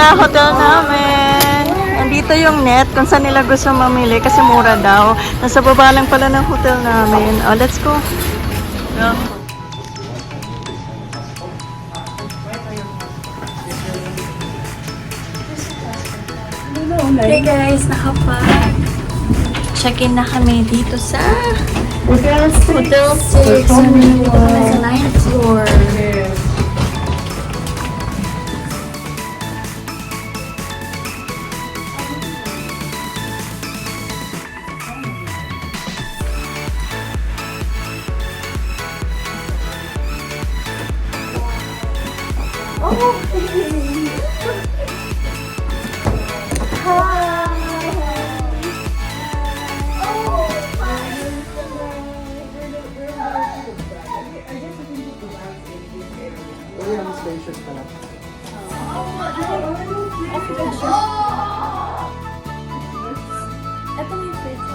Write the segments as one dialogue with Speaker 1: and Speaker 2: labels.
Speaker 1: na hotel namin. Nandito yung net kung saan nila gusto mamili kasi mura daw. Nasa baba lang pala ng hotel namin. Oh, let's go. Go. Hey guys, check-in na kami dito sa Hotel 6. So, nandito kami sa 9th floor.
Speaker 2: Spacious pala.
Speaker 3: Ito yung fridge.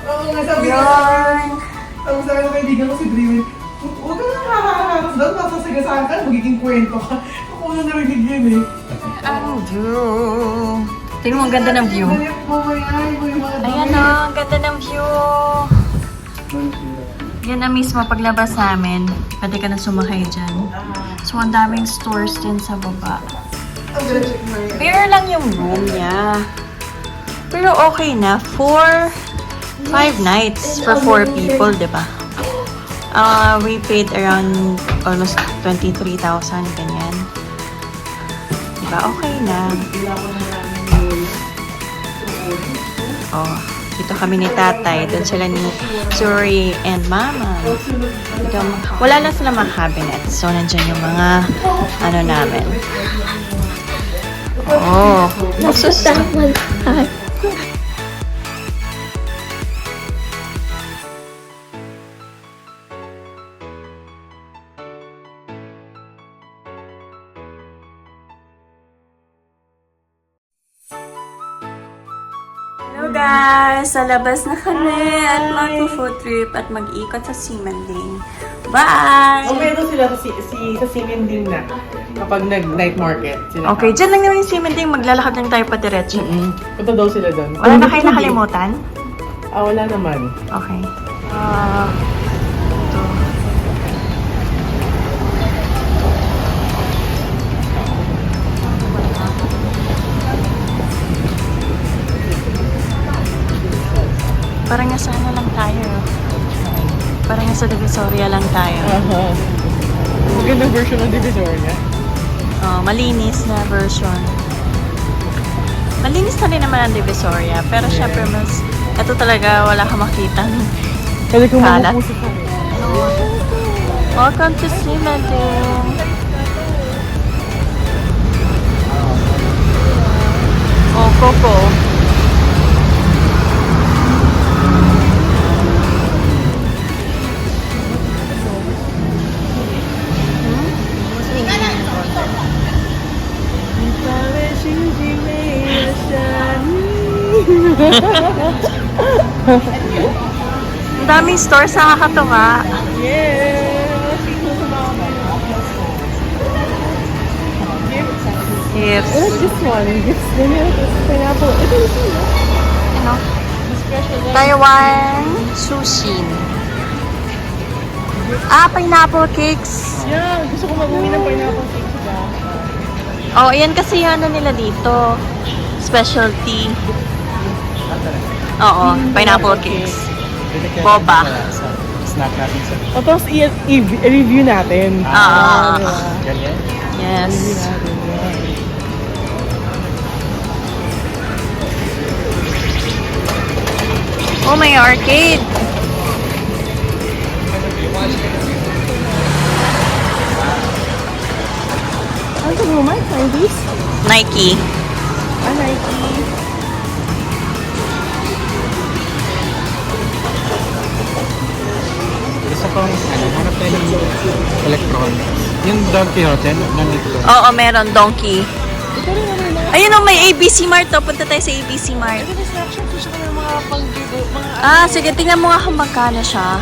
Speaker 2: Oo nga, sabi ko sa akin ng kaibigan ko si Dreamin, huwag ka nang kakaharap doon, masasagasaan ka, magiging kwento ka. Ako na narinig yun eh.
Speaker 1: Ang view. Tingnan mo, ang ganda ng view. Ayan o, ang ganda ng view. Yan na mismo paglabas namin. Pwede ka na sumakay dyan. So, ang daming stores din sa baba. Bare lang yung room niya. Pero okay na. 5 nights for 4 people, di ba? We paid around almost 23,000, ganyan. Diba? Okay na. Oh, dito kami ni tatay. Doon sila ni Suri and mama. Dito, wala na sila mga cabinet. So, nandyan yung mga ano namin. Oh,
Speaker 3: Nasustaman.
Speaker 1: Hello guys! Sa labas na kami at mag-food trip at mag-ikot sa Simanding. Bye!
Speaker 2: Okay, ito sila sa Simending na kapag nag-night market. Sila
Speaker 1: Okay, dyan lang naman yung Simanding. Maglalakad lang tayo patiretso.
Speaker 2: Punta daw sila doon.
Speaker 1: Wala na kayo nakalimutan?
Speaker 2: Wala naman.
Speaker 1: Okay. Parang nasa ano lang tayo. Parang nasa Divisoria lang tayo.
Speaker 2: Magandang version ng Divisoria.
Speaker 1: Oh, malinis na version. Malinis na rin naman ang Divisoria. Pero syempre mas, ito talaga wala ka makita.
Speaker 2: Kasi kung
Speaker 1: Kalat.
Speaker 2: mapupuso ka rin.
Speaker 1: Welcome to Simanding. Oh, Coco. Ang daming stores na nakakatuwa.
Speaker 2: Yes!
Speaker 1: Gifts.
Speaker 2: What's this one? Gifts din yun. Pineapple. Ito yung sino?
Speaker 1: Ano? Taiwan sushi. Pineapple cakes.
Speaker 2: Yeah, gusto ko mag-uwi ng pineapple cake sila.
Speaker 1: Oh, yan kasi yung ano nila dito. Specialty. Oo, pineapple cakes. Boba.
Speaker 4: Snack natin sa
Speaker 2: Tapos i-review natin.
Speaker 4: ganyan.
Speaker 1: Yes. Oh, may arcade.
Speaker 2: Ano ito mo, Mike? Nike?
Speaker 1: Nike.
Speaker 2: Nike.
Speaker 4: Gusto kong, hanap tayo ng electronics. Yung Don Quixote, nandito.
Speaker 1: Oo, meron. Donkey.
Speaker 2: Ito rin naman na.
Speaker 1: Ayun o, may ABC Mart to. Punta tayo sa ABC Mart.
Speaker 2: Ito na snapshot ko siya ng mga pang-bigo, mga
Speaker 1: Ah, sige. Tingnan mo nga kung magkano siya.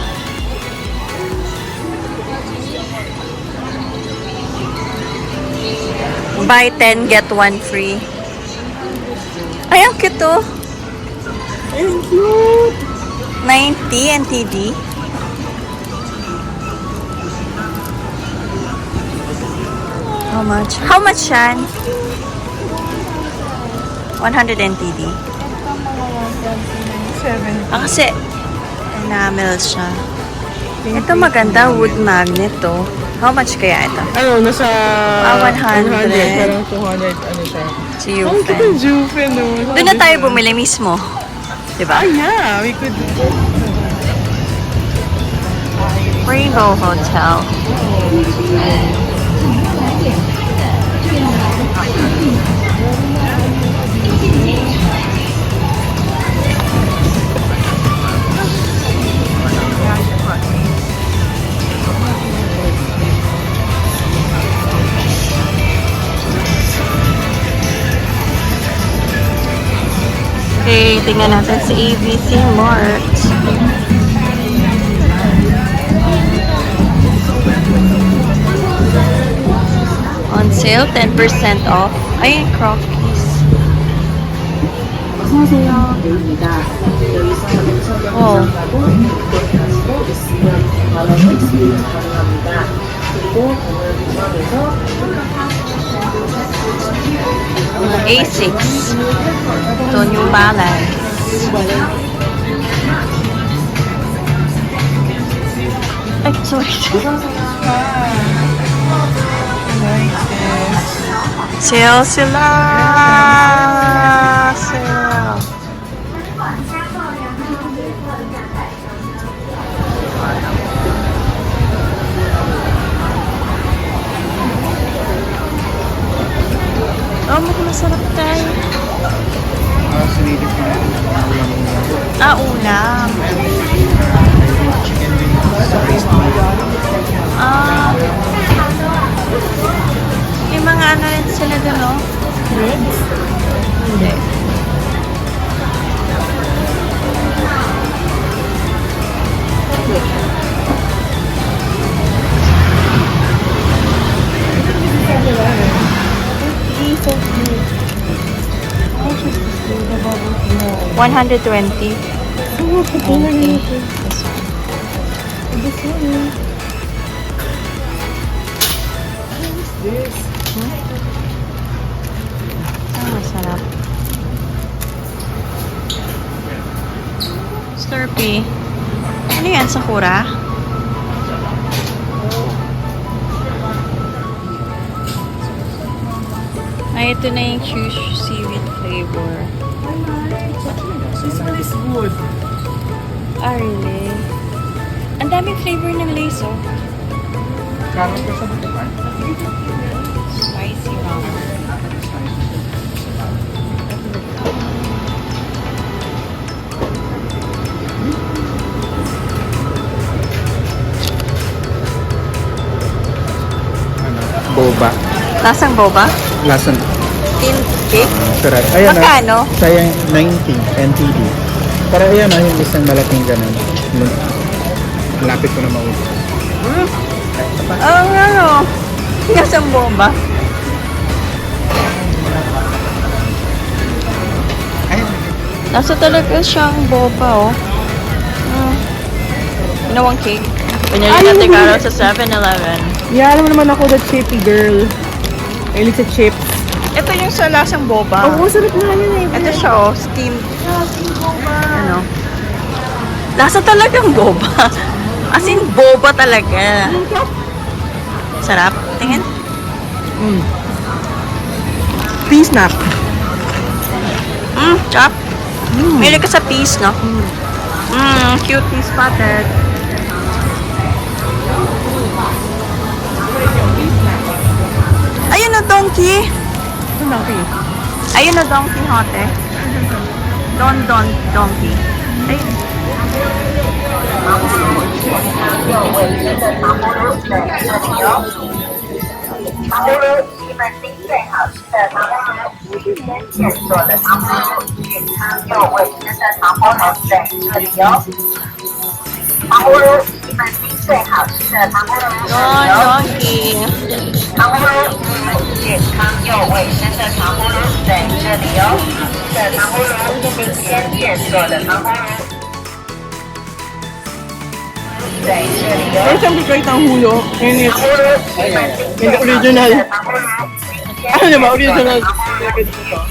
Speaker 1: Buy 10, get 1 free. Ay, ang cute to.
Speaker 2: Ang cute!
Speaker 1: 90 NTD. How much? How much yan? 100 NTD.
Speaker 2: 7.
Speaker 1: Ah, kasi enamel siya. Ito maganda, wood magnet to. How much kaya ito?
Speaker 2: Ano, nasa...
Speaker 1: 100.
Speaker 2: Parang 200, ano siya.
Speaker 1: Si
Speaker 2: Ang cute
Speaker 1: Yufen.
Speaker 2: ng Juve, no?
Speaker 1: Doon na tayo bumili mismo. Diba?
Speaker 2: Ah, yeah, we could...
Speaker 1: Rainbow Hotel. Okay, tingnan natin sa ABC Mart. On sale, 10% off. Ay, Crockies. Oh. Mga Asics. Ito yung balance. Ay, sorry. Sale sila! Sale! Oh, masarap tayo.
Speaker 4: Sinilip ko na ulam mo.
Speaker 1: Ah, ulam.
Speaker 4: Chicken din sa rice mo.
Speaker 1: Ah. Yung mga ano rin sila doon, no?
Speaker 2: Ribs?
Speaker 1: Hindi. $120. Ah, masarap. Slurpee. Ano yan? Sakura? Ay, ito na yung choose seaweed flavor.
Speaker 2: This one is good.
Speaker 1: Ah, really? Ang daming flavor ng lace, oh.
Speaker 4: Karon ka sa butukan?
Speaker 1: Spicy ramen.
Speaker 4: Boba.
Speaker 1: Lasang boba?
Speaker 4: Lasan.
Speaker 1: Tin cake?
Speaker 4: Sarap. Ayan
Speaker 1: Magkano?
Speaker 4: Sayang 90 NTD. Para ayan yung isang malaking ganun. Lapit ko na maubos.
Speaker 1: Ang ano? Lasang boba?
Speaker 4: Ayun.
Speaker 1: Nasa talaga siyang boba, oh. Ginawang cake. Pinili natin karo sa 7-Eleven.
Speaker 2: Yeah, alam mo naman ako, the chippy girl. Mahilig sa chips.
Speaker 1: Ito yung sa lasang boba.
Speaker 2: Oo, sarap na yun eh.
Speaker 1: Ito siya, oh. Steamed. Ano? Lasa talagang boba. As in, boba talaga. Sarap. Tingin.
Speaker 2: Pea snack.
Speaker 1: Chop. May ka sa peas, no? Cutie spotted. Ayun na, donkey.
Speaker 2: Ito na, okay.
Speaker 1: Ayun na, donkey hote. Donkey. Ay.
Speaker 5: 西门町最好吃的糖葫芦，是先现做的糖葫芦，健康又卫生的糖葫芦在这里哦。糖葫芦，西门町最好吃的糖葫芦这里哦。
Speaker 1: Yogi.
Speaker 5: 糖葫芦，健康又卫生的糖葫芦在这里哦。的糖葫芦，新鲜现做的糖葫芦，在这里哦。
Speaker 2: Pero siyempre kahit ang hulo, yun is,
Speaker 5: 糖葫芦，西门町最好吃
Speaker 2: original.
Speaker 5: 的糖葫芦，新鲜
Speaker 2: Ano ba, original?
Speaker 5: 健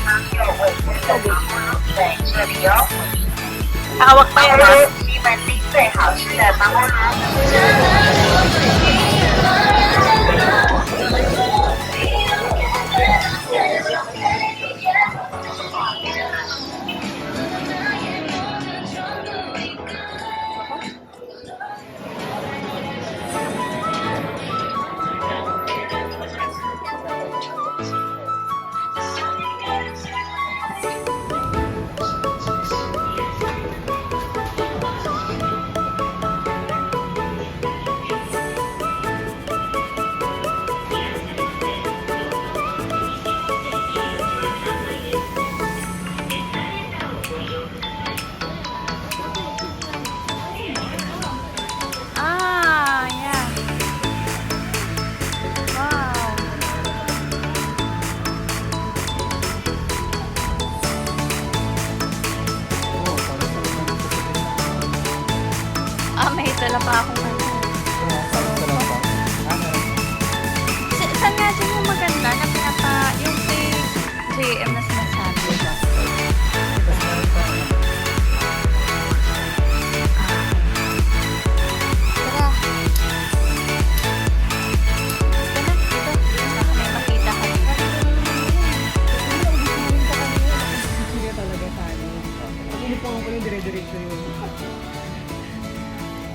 Speaker 5: 康又卫生的糖葫芦在这里哦。
Speaker 1: Hawak pa
Speaker 5: 糖
Speaker 1: yung
Speaker 5: 葫芦，西门町最好吃的糖葫芦。
Speaker 1: Ah, yeah. Wow. May dala pa akong ano. Saan nga din yung maganda na yung kay JM na sinasabi? Tara. Dito. Baka may makita ka.
Speaker 2: Sige talaga tayo. Hindi po ako yung dire-diretso yun.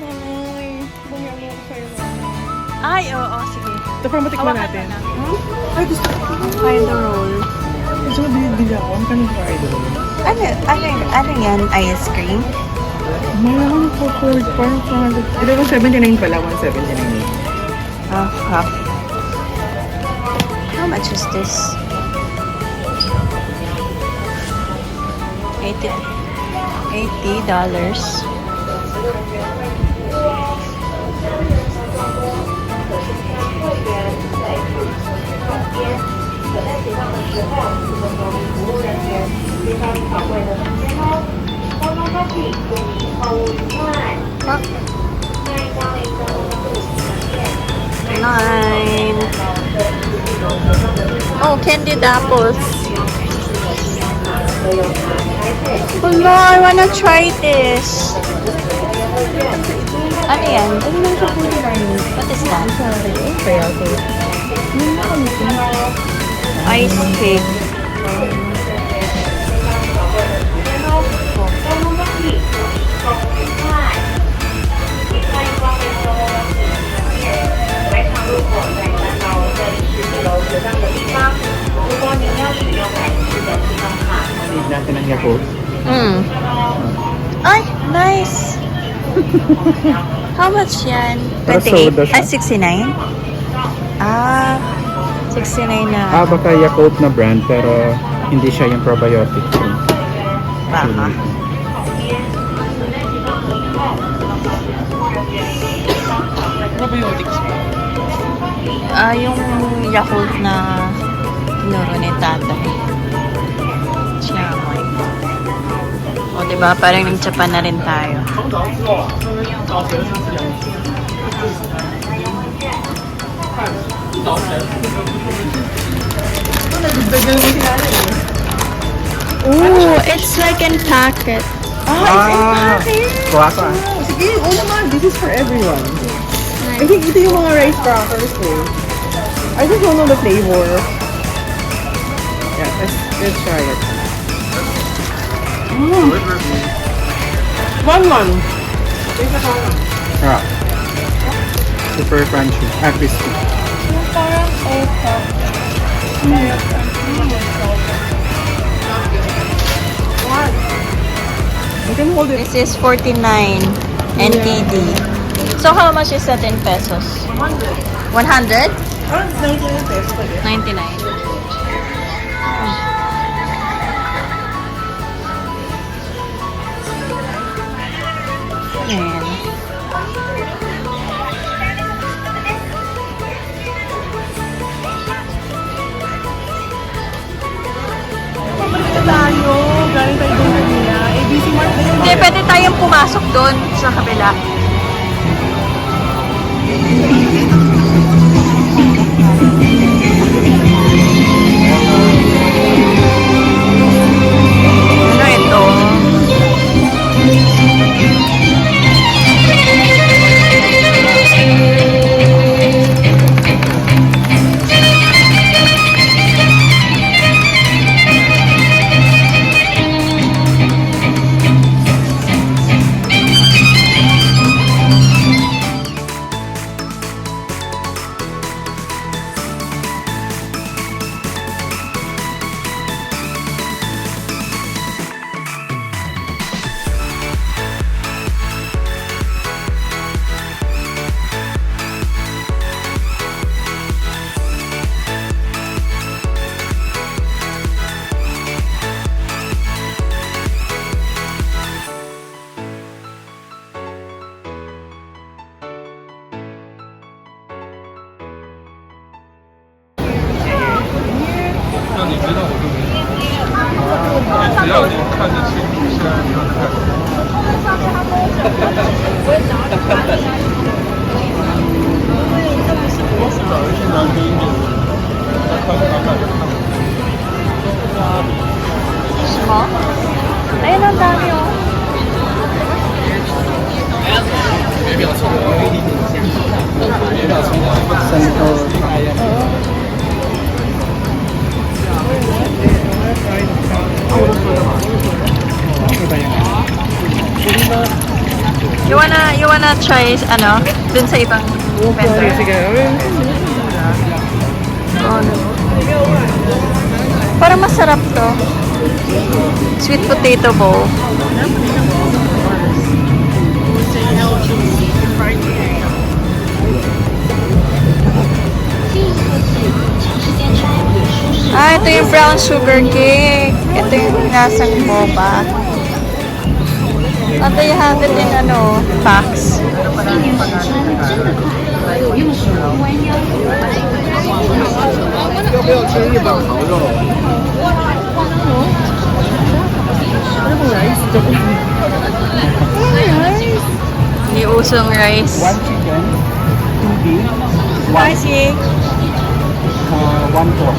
Speaker 2: Ay, bumiyang ako sa'yo.
Speaker 1: Ay, oo, sige.
Speaker 2: Ito pa matikman
Speaker 1: Hawakan
Speaker 2: natin.
Speaker 1: mo na.
Speaker 2: Ay, gusto ko.
Speaker 1: Try the roll.
Speaker 2: Gusto ko binibili ako. Ang kanong fried roll.
Speaker 1: Ano yan? Ice cream?
Speaker 2: Mahal ako ng forward. Parang 400. Ito 179 pala. 179.
Speaker 1: Oh, half. How much is this? 80 $80. Nine. Oh, candied apples. Oh no, I wanna try this. Ano yan? What is that?
Speaker 2: Kaya ito.
Speaker 1: Ice cake.
Speaker 4: Need natin ang Yakult.
Speaker 1: Mm. Ay, nice. How much yan?
Speaker 4: Para
Speaker 1: 28?
Speaker 4: soda siya.
Speaker 1: Ah, 69? Ah, 69 na.
Speaker 4: Baka Yakult na brand pero hindi siya yung probiotic.
Speaker 1: Baka.
Speaker 2: Probiotics pa.
Speaker 1: Yung Yakult na tinuro ni tatay. Siyamoy. O, diba? Parang nagtsapan na rin tayo. Ooh, it's like in packet.
Speaker 4: Kuha ka.
Speaker 2: Sige, oo naman. This is for everyone. I think ito yung mga rice crackers eh. I just don't know the flavor. Yeah, let's try it. One.
Speaker 4: Ah. Super crunchy. Crispy.
Speaker 2: You can hold it.
Speaker 1: This is 49 NTD. So how much is that in pesos? 100. 100?
Speaker 2: Ah, 99 pesos ulit.
Speaker 1: 99. Ayan.
Speaker 2: Pabalik na tayo. Galing tayo doon kanina. ABC Mart na yun.
Speaker 1: Hindi, pwede tayong pumasok doon sa kabila. Ano ito? Small? Ayun, ang dami oh.
Speaker 4: Saan ko kaya?
Speaker 1: You wanna try, ano, dun sa ibang vendor?
Speaker 2: Sige.
Speaker 1: Parang masarap to. Sweet potato bowl. Ah, ito yung brown sugar cake. Ito yung lasang boba. Ito you have it in ano, packs. Hindi usong rice.
Speaker 4: One chicken, two beef,
Speaker 1: Spicy.
Speaker 4: one pork.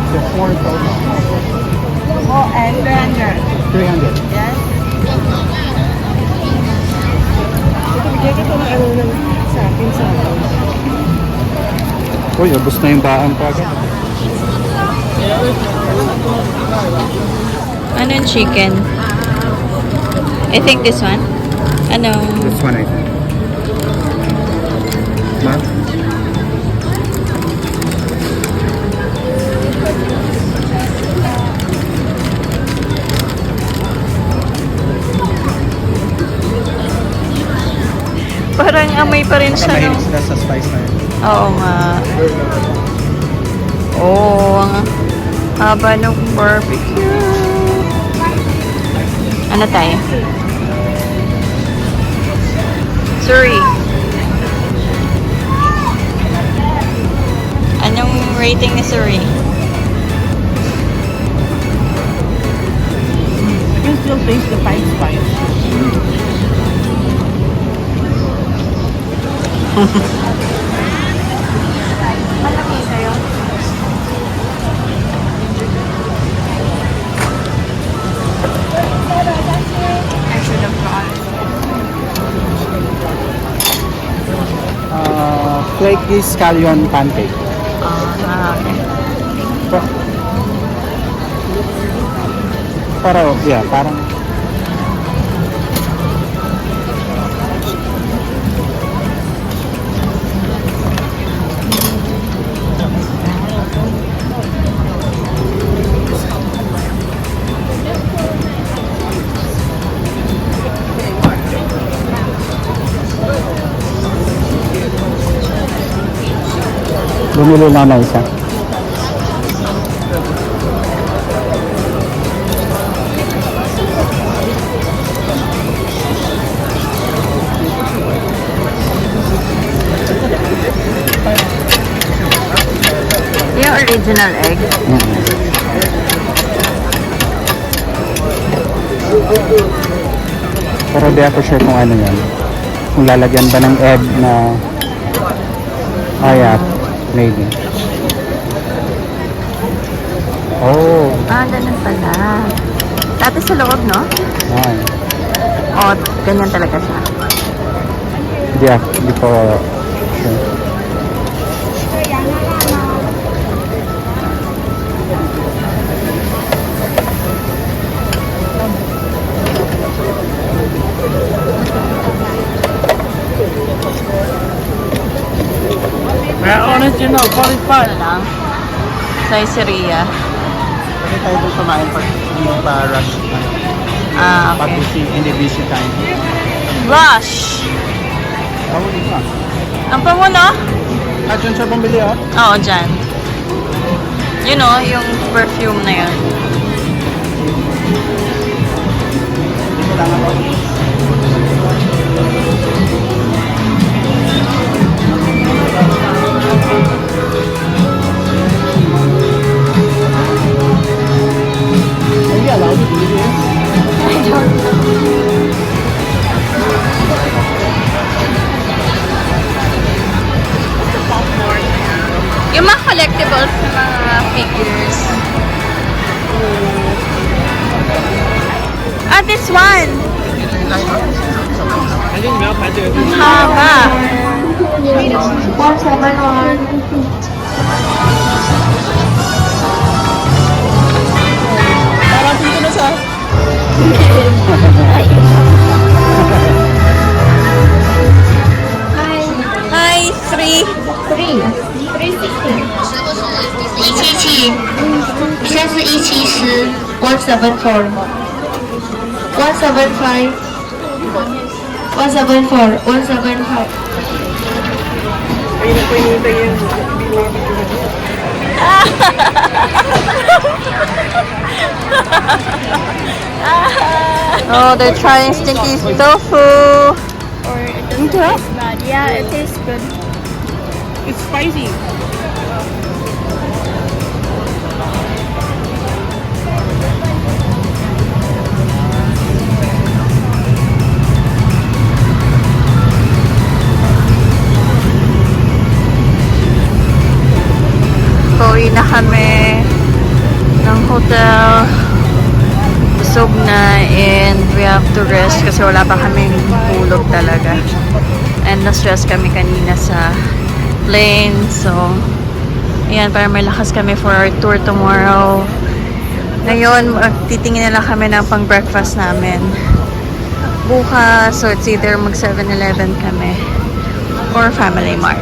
Speaker 4: So 4 total.
Speaker 1: Oh, and 300.
Speaker 4: 300.
Speaker 1: Yes.
Speaker 2: Bigyan ka ng ano lang sa akin sa
Speaker 4: Uy, ubos na yung baan pa agad.
Speaker 1: Anong chicken? I think this one. Ano?
Speaker 4: This one I think. Ma?
Speaker 1: Parang amoy pa rin siya, no?
Speaker 4: Mahilig sila sa spice na yun.
Speaker 1: Oo nga. Oo, ang haba ng barbecue. Ano tayo? Sorry. Anong rating ni Sorry?
Speaker 2: I can still taste the fine spice.
Speaker 1: Malaki kayo. I should have gone.
Speaker 4: Flaky scallion pancake.
Speaker 1: Okay.
Speaker 4: Parang Bumili lang na isa.
Speaker 1: Yung original egg.
Speaker 4: Pero di ako sure kung ano yan. Kung lalagyan ba ng egg na yeah, maybe. Oh,
Speaker 1: Ah, ganun pala. Dati sa loob, no?
Speaker 4: ay.
Speaker 1: O, ganyan talaga siya.
Speaker 4: Di ko sure.
Speaker 1: Original, qualified lang. Caesarea.
Speaker 4: Kasi tayo doon kumain pag hindi pa rush na.
Speaker 1: Ah,
Speaker 4: Pag
Speaker 1: okay.
Speaker 4: hindi busy time.
Speaker 1: Rush!
Speaker 4: Huli ka.
Speaker 1: Ang pango, no?
Speaker 4: Dyan siya bumili oh.
Speaker 1: Oo, dyan. You know, yung perfume na yun.
Speaker 4: Kailangan ko. Maybe allowed to do this.
Speaker 1: Yung mga collectibles na mga figures. Ah, this one! Ang haba!
Speaker 2: Parating ko na sa...
Speaker 1: Hi, three.
Speaker 3: 177，现在是170 174 175 174 175。
Speaker 2: Ayun ko hinihintay yan.
Speaker 1: Oh, they're trying stinky tofu.
Speaker 3: Bad. Yeah, it tastes good.
Speaker 2: It's spicy.
Speaker 1: Pauwi na kami ng hotel. Busog na and we have to rest kasi wala pa kaming tulog talaga. And na-stress kami kanina sa plane. So, ayan, para may lakas kami for our tour tomorrow. Ngayon, titingin na lang kami ng pang-breakfast namin. Bukas, so it's either mag 7-Eleven kami or Family Mart.